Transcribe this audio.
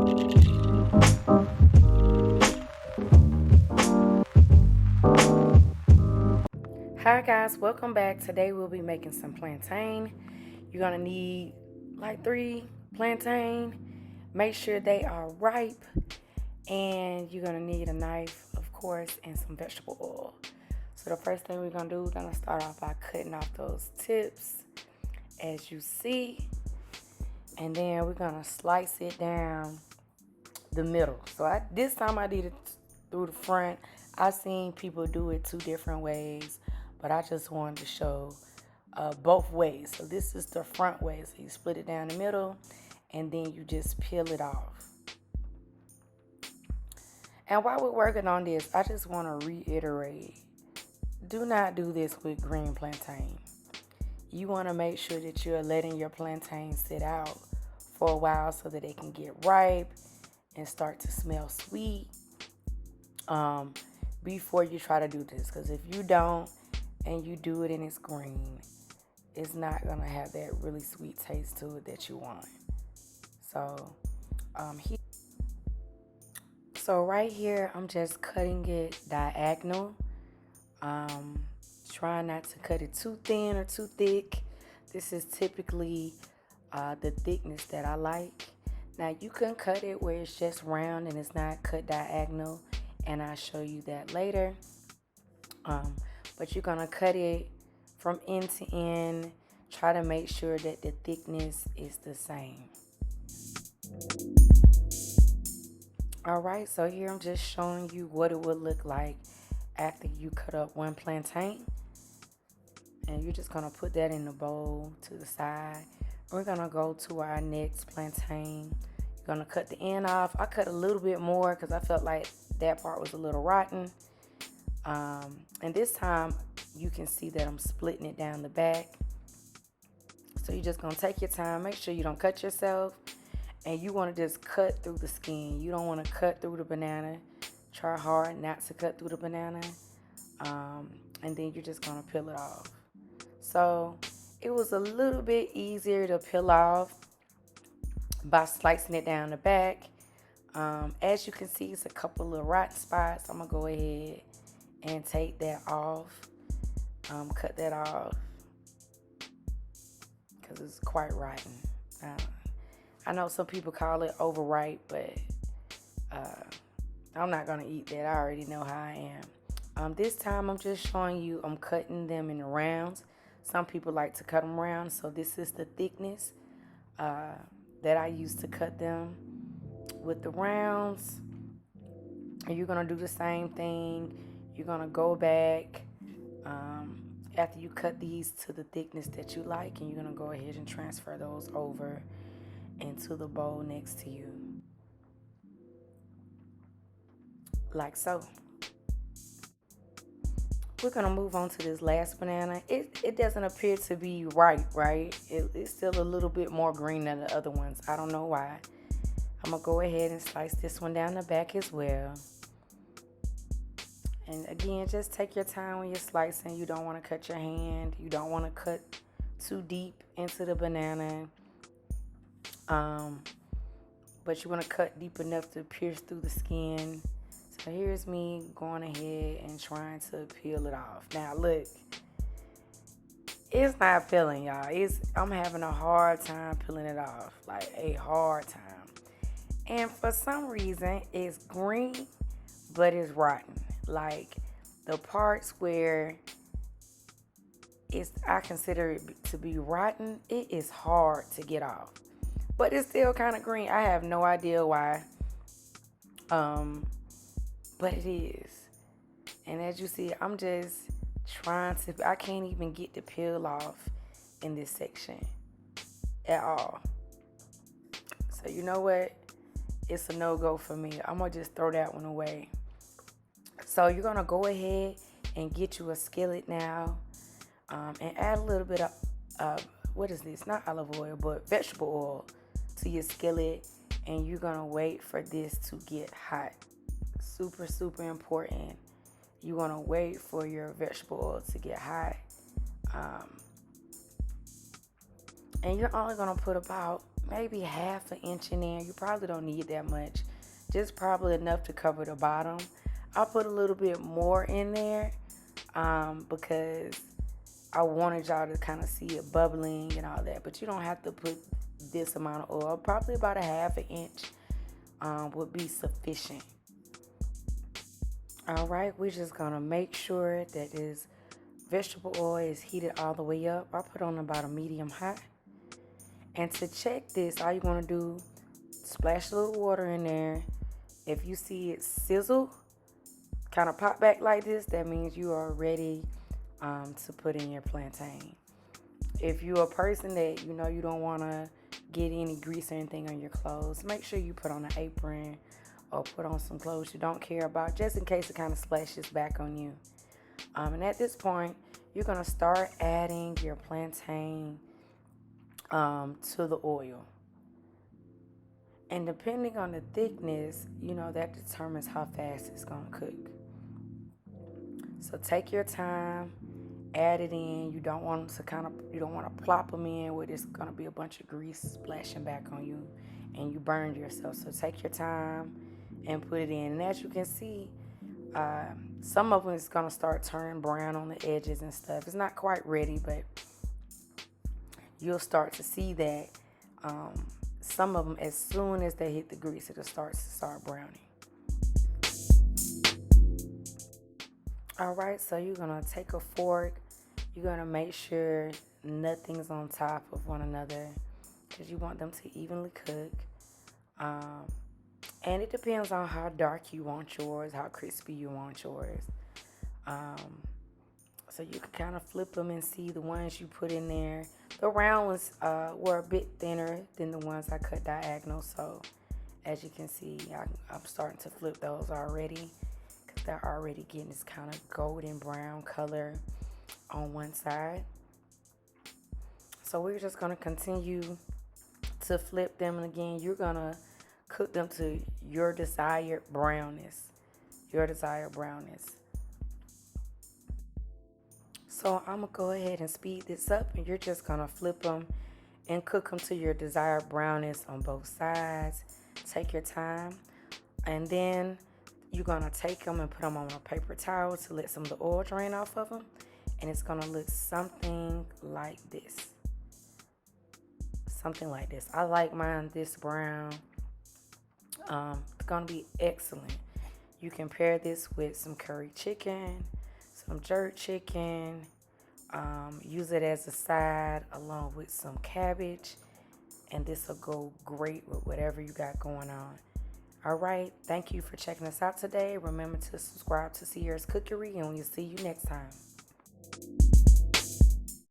Hi guys, welcome back. Today we'll be making some plantain. You're gonna need like 3 plantain. Make sure they are ripe, and you're gonna need a knife, of course, and some vegetable oil. So the first thing we're gonna do, we're gonna start off by cutting off those tips, as you see, and then we're gonna slice it down the middle. So this time I did it through the front. I've seen people do it 2 different ways, but I just wanted to show both ways. So this is the front way. So you split it down the middle, and then you just peel it off. And while we're working on this, I just want to reiterate, do not do this with green plantain. You want to make sure that you're letting your plantain sit out for a while so that they can get ripe and start to smell sweet before you try to do this. Because if you don't and you do it and it's green, it's not going to have that really sweet taste to it that you want. So, right here, I'm just cutting it diagonal. Try not to cut it too thin or too thick. This is typically the thickness that I like. Now you can cut it where it's just round and it's not cut diagonal, and I'll show you that later. But you're gonna cut it from end to end. Try to make sure that the thickness is the same. Alright, so here I'm just showing you what it would look like after you cut up 1 plantain. And you're just going to put that in the bowl to the side. We're going to go to our next plantain. You're going to cut the end off. I cut a little bit more because I felt like that part was a little rotten. And this time you can see that I'm splitting it down the back. So you're just going to take your time. Make sure you don't cut yourself. And you want to just cut through the skin. You don't want to cut through the banana. Try hard not to cut through the banana. And then you're just going to peel it off. So it was a little bit easier to peel off by slicing it down the back. As you can see, it's a couple little rotten spots. I'm going to go ahead and take that off. Cut that off because it's quite rotten. I know some people call it overripe, but I'm not going to eat that. I already know how I am. This time I'm just showing you I'm cutting them in rounds. Some people like to cut them round, so this is the thickness that I use to cut them with the rounds. And you're going to do the same thing. You're going to go back after you cut these to the thickness that you like, and you're going to go ahead and transfer those over into the bowl next to you, like so. We're going to move on to this last banana. It doesn't appear to be ripe, right? It's still a little bit more green than the other ones. I don't know why. I'm going to go ahead and slice this one down the back as well. And again, just take your time when you're slicing. You don't want to cut your hand. You don't want to cut too deep into the banana. But you want to cut deep enough to pierce through the skin. So here's me going ahead and trying to peel it off. Now look, it's not peeling, y'all. I'm having a hard time peeling it off, like a hard time. And for some reason, it's green, but it's rotten. Like the parts where I consider it to be rotten, it is hard to get off. But it's still kind of green. I have no idea why. But it is. And as you see, I'm just trying to, I can't even get the peel off in this section at all. So you know what? It's a no-go for me. I'm going to just throw that one away. So you're going to go ahead and get you a skillet now and add a little bit of, what is this? Not olive oil, but vegetable oil to your skillet. And you're going to wait for this to get hot. Super, super important. You want to wait for your vegetable oil to get hot. And you're only going to put about maybe half an inch in there. You probably don't need that much, just probably enough to cover the bottom. I'll put a little bit more in there because I wanted y'all to kind of see it bubbling and all that. But you don't have to put this amount of oil. Probably about a half an inch would be sufficient. All right, we're just gonna make sure that this vegetable oil is heated all the way up. I put on about a medium hot. And to check this, all you're gonna do, splash a little water in there. If you see it sizzle, kind of pop back like this, that means you are ready to put in your plantain. If you're a person that you don't want to get any grease or anything on your clothes, make sure you put on an apron or put on some clothes you don't care about, just in case it kind of splashes back on you. And at this point, you're going to start adding your plantain to the oil. And depending on the thickness, that determines how fast it's going to cook. So take your time, add it in. You don't want to plop them in where there's going to be a bunch of grease splashing back on you and you burned yourself. So take your time and put it in. And as you can see, some of them is going to start turning brown on the edges and stuff. It's not quite ready, but you'll start to see that some of them, as soon as they hit the grease, it'll start browning. All right, so you're going to take a fork. You're going to make sure nothing's on top of one another because you want them to evenly cook. And it depends on how dark you want yours, how crispy you want yours. So you can kind of flip them and see the ones you put in there. The round ones were a bit thinner than the ones I cut diagonal. So as you can see, I'm starting to flip those already because they're already getting this kind of golden brown color on one side. So we're just going to continue to flip them. And again, you're going to cook them to your desired brownness. So I'm going to go ahead and speed this up, and you're just going to flip them and cook them to your desired brownness on both sides. Take your time. And then you're going to take them and put them on a paper towel to let some of the oil drain off of them. And it's going to look something like this. I like mine this brown. It's going to be excellent. You can pair this with some curry chicken, some jerk chicken. Use it as a side along with some cabbage. And this will go great with whatever you got going on. All right. Thank you for checking us out today. Remember to subscribe to Sierra's Cookery, and we'll see you next time.